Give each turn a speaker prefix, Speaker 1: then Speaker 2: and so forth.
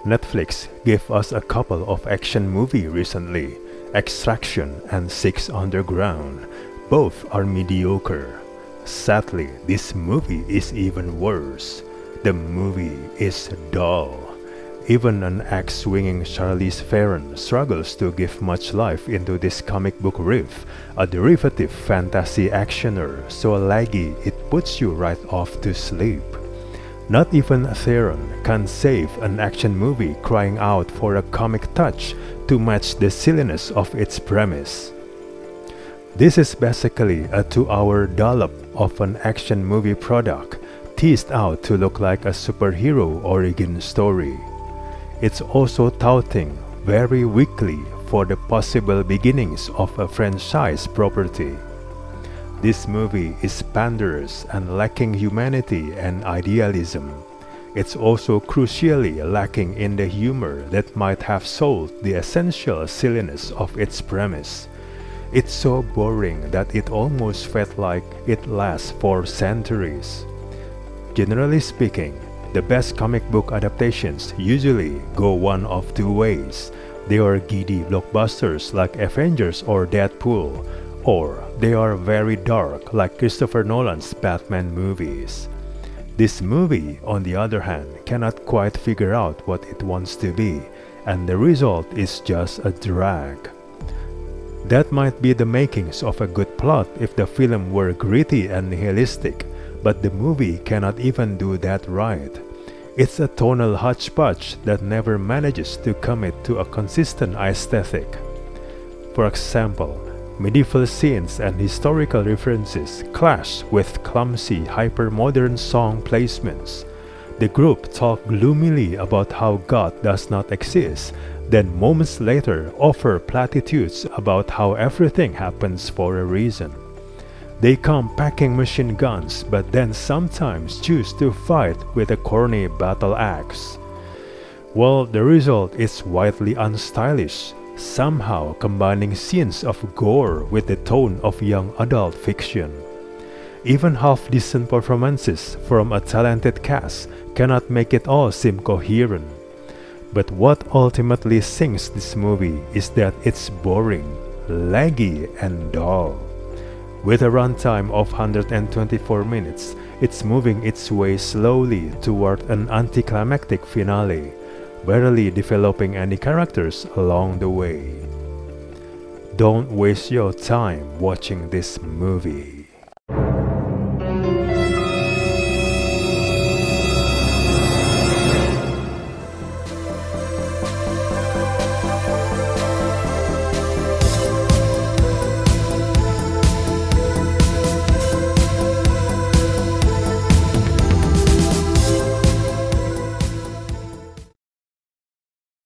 Speaker 1: Netflix gave us a couple of action movies recently, Extraction and Six Underground. Both are mediocre. Sadly, this movie is even worse. The movie is dull. Even an axe-swinging Charlize Theron struggles to give much life into this comic book riff, a derivative fantasy actioner so laggy it puts you right off to sleep. Not even Theron can save an action movie crying out for a comic touch to match the silliness of its premise. This is basically a 2-hour dollop of an action movie product, teased out to look like a superhero origin story. It's also touting very weakly for the possible beginnings of a franchise property. This movie is panderous and lacking humanity and idealism. It's also crucially lacking in the humor that might have sold the essential silliness of its premise. It's so boring that it almost felt like it lasts for centuries. Generally speaking, the best comic book adaptations usually go one of two ways. They are giddy blockbusters like Avengers or Deadpool, or they are very dark like Christopher Nolan's Batman movies. This movie, on the other hand, cannot quite figure out what it wants to be, and the result is just a drag. That might be the makings of a good plot if the film were gritty and nihilistic, but the movie cannot even do that right. It's a tonal hodgepodge that never manages to commit to a consistent aesthetic. For example, medieval scenes and historical references clash with clumsy hyper-modern song placements. The group talk gloomily about how God does not exist, then moments later offer platitudes about how everything happens for a reason. They come packing machine guns but then sometimes choose to fight with a corny battle axe. Well, the result is widely unstylish, somehow combining scenes of gore with the tone of young adult fiction. Even half-decent performances from a talented cast cannot make it all seem coherent. But what ultimately sinks this movie is that it's boring, laggy, and dull. With a runtime of 124 minutes, it's moving its way slowly toward an anticlimactic finale, barely developing any characters along the way. Don't waste your time watching this movie.